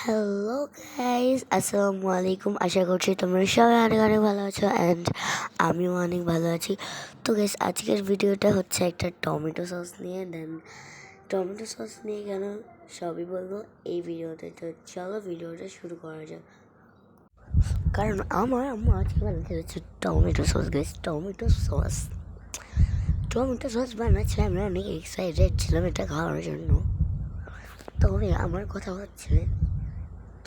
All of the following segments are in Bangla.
হ্যালো গাইস, আসসালামু আলাইকুম। আশা করছি তোমরা সবাই অনেক অনেক ভালো আছো অ্যান্ড আমিও অনেক ভালো আছি। তো গাইস, আজকের ভিডিওটা হচ্ছে একটা টমেটো সস নিয়ে। টমেটো সস নিয়ে কেন সবই বলবো এই ভিডিওতে। তো চলো ভিডিওটা শুরু করা যাক। কারণ আমার আম্মু আজকে বানাতে হচ্ছে tomato sauce. Guys, tomato sauce বানাচ্ছে, আমরা অনেক এক্সাইটেড ছিলাম এটা খাওয়ার জন্য। তবে আমার কথা হচ্ছে,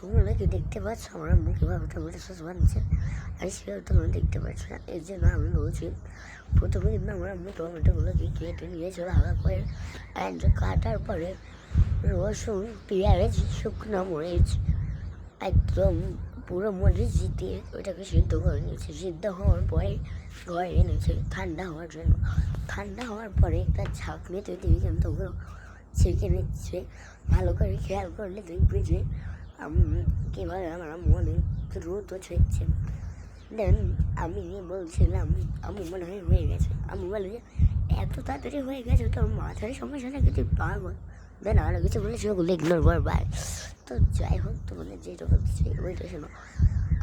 তোমরা কি দেখতে পাচ্ছ আমার আম্মু কীভাবে টমেটো সস বানাচ্ছে? আর সেটাও তোমরা দেখতে পাচ্ছ না, এই জন্য আমি বলছি প্রথমে কিন্তু আমার আম্মু টমেটোগুলোকে কেটে নিয়েছিল হালকা করে, অ্যান্ড কাটার পরে রসুন, পেঁয়াজ, শুকনো মরিচ, একদম পুরো মরিচ দিয়ে ওইটাকে সিদ্ধ করে নিয়েছে। সিদ্ধ হওয়ার পরে ঘরে এনেছে ঠান্ডা হওয়ার জন্য। ঠান্ডা হওয়ার পরে একটা ছাঁকনিতে দিয়ে কিন্তু ওগুলো ছেঁকে নিচ্ছে। ভালো করে খেয়াল করলে দেখবে যে কীভাবে আমার আম্মু অনেক দ্রুত ছেঁকছে। দেন আমি বলছিলাম আম্মু মনে হয়ে গেছে। আম্মু বলে যে এত তাড়াতাড়ি হয়ে গেছে, তোর মাথার সমস্যা না কিছু পারবো। দেন আরও কিছু বলেছে, ওগুলো ইগনোর করবার। তো যাই হোক, তোমাদের যেটা বলছে ওইটা শোনো।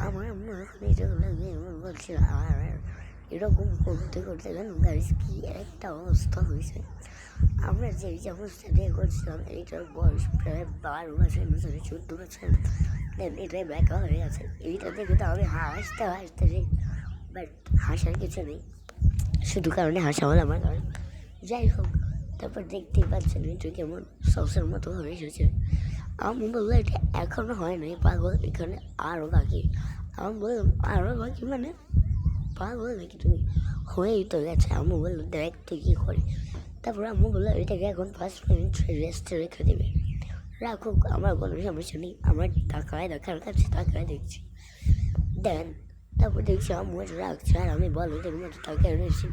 আমার আম্মু এখন এইটাগুলো বলছিল, আর এরকম করতে করতে জানো গাইস কি একটা অবস্থা হয়েছে। আমরা যেই চামচটা দিয়ে করছিলাম এইটার বয়স প্রায় 12 বছর, 14 বছর। দেন এটাই ব্যাকা হয়ে গেছে। এইটা দেখে তো আমি হাসতে বাট হাসার কিছু নেই, শুধু কারণে হাসা হলো আমার কারণ। যাই হোক, তারপর দেখতেই পাচ্ছেন এটা কেমন সসের মতো হয়ে এসেছে। আমি বললো এটা এখনো হয় নাই পাগল, এখানে আরও বাকি। আমি বললাম আরও বাকি মানে পাগল নাকি তুমি, হয়েই তো গেছে। আমি বললো দেখ তুই কী করে। তারপর আম্মু বললো এটাকে এখন 5 মিনিট রেস্টে রেখে দেবে। রাখুক, আমার কোনো সমস্যা নেই। আমার দেখার কাছে তাকায় দেখছি। দেন তারপর দেখছি আম্মু এটা রাখছে, আর আমি বলো এটার মতো তাকায় রয়েছি।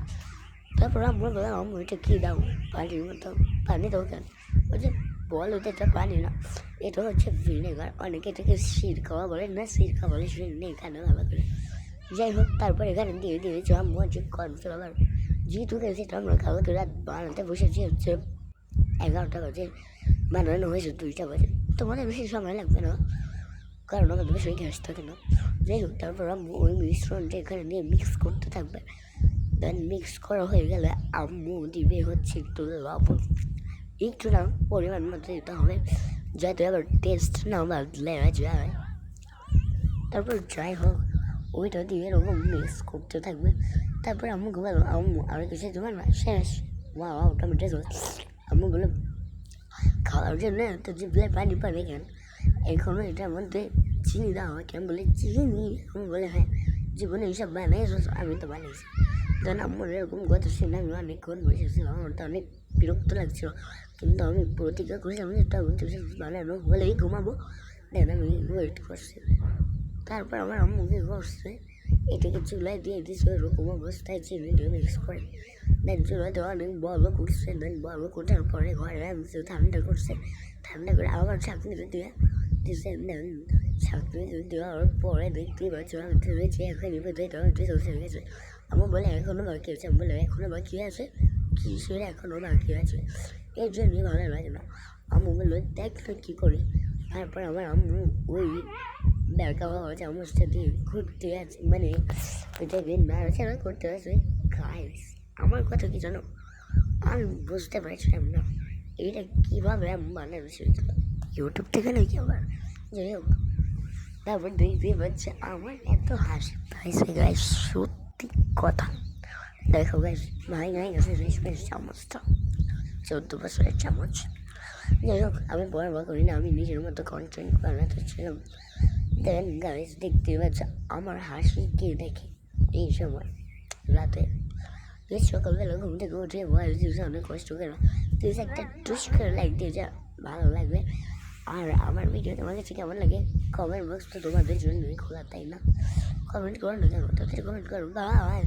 তারপর আম্মু বললাম আম্মু এটা কী দাও? পানির মতো। পানি দাও কেন? বলছে বলো তো এটা পানি না, এটা হচ্ছে ভিনেগার। অনেকে এটাকে সিরকাওয়া বলে, না সিরকা বলে এখানে ভালো করে। যাই হোক, তারপর এখানে দিয়ে দিয়েছি আম্মু হচ্ছে কর্নফ্লাওয়ার। যেহেতু সেটা আমরা কালকে রাত বানাতে বসেছি হচ্ছে 11টা বাজে, বানানো হয়েছে 2টা বাজে। তোমাদের বেশি সময় লাগবে না, কারণ আমাদের বেশি গ্যাস থাকে না। যাই হোক, তারপর আম্মু ওই মিশ্রণটা এখানে নিয়ে মিক্স করতে থাকবে। দেন মিক্স করা হয়ে গেলে আম্মু দিবে হচ্ছে একটু লবণ, একটু না পরিমাণ মতো দিতে হবে, যাতে আবার টেস্ট না বদলে যায়। তারপর যাই হোক, ওইটা দিয়ে এরকম মিক্স করতে থাকবে। তারপর আম্মুকে বলো আম্মু আর কিছু তোমার না শেষ। Tomato sauce. আম্মু বলো খাওয়ার জন্য তো জিভে পানি পাবে কেন? এখনও এটার মধ্যে চিনি দেওয়া হয় কেন? বলে চিনি। আমি বলে হ্যাঁ, জীবনে এইসব বানাইছো? আমি তো বানিয়েছি। তখন আম্মুর এরকম কথা শুনে আমি অনেকক্ষণ বসেছিলাম, আমার তো অনেক বিরক্ত লাগছিল, কিন্তু আমি প্রতিজ্ঞা করেছিলাম যে টমেটো সস বানানো হলেই ঘুমাবো। দেন আমি ওয়েট করছি। তারপর আমার আম্মু কী করছে, এটাকে চুলায় দিয়ে দিচ্ছে ওরকম অবস্থায় চিনি দিয়ে মিক্স করে। দেন চুলাতে অনেক বড় করছে। দেন বড় কোটার পরে ঘরে আনছে, ঠান্ডা করছে। ঠান্ডা করে আবার ছাঁকনিতে দিয়ে দিচ্ছে। দেন ছাঁকনিতে দেওয়ার পরে দেখতেই পাচ্ছি আমি ভেবেছি এখনই বোধহয় টমেটো সস হয়ে গেছে। আমার বলে এখনও বাকি আছে। আমি বলে এখনও বাকি আছে? কিসের এখনও বাকি আছে? এর জন্যই ভালো লাগে না। আম্মু বললো দেখ না কী করে। তারপর আমার আম্মু ওই দেখা হওয়া চামচটা দিয়ে ঘুরতে আছে, মানে ওইটাকে নাড়াচাড়া করতে আছে। গাইস, আমার কথা কি জানো, আমি বুঝতে পারছিলাম না এটা কীভাবে বানানো হয়েছিল, ইউটিউব থেকে নাকি আবার। যাই হোক, তারপর দেখতে পাচ্ছে আমার এত হাসি পাইছে গাইস, সত্যি কথা। দেখো গাইস, ভাই গেছে রেশমের চামচটা, 14 বছরের চামচ। যাই হোক, আমি পরবা করি না, আমি নিজের মতো কন্টেন্ট বানাতে ছিলাম। দেন গাইস দেখতে পাচ্ছে আমার হাসি কে দেখে এই সময় রাতে। সকালবেলা ঘুম থেকে উঠে মোবাইল দিয়েছে অনেক কষ্ট করে, প্লিজ একটা টুস করে লাইক দিয়ে যা, ভালো লাগবে। আর আমার ভিডিও তোমার কাছে কেমন লাগে কমেন্ট বক্স তো তোমাদের জন্যই খোলা, তাই না? কমেন্ট করো না কেন, তাদের কমেন্ট করো। বাই।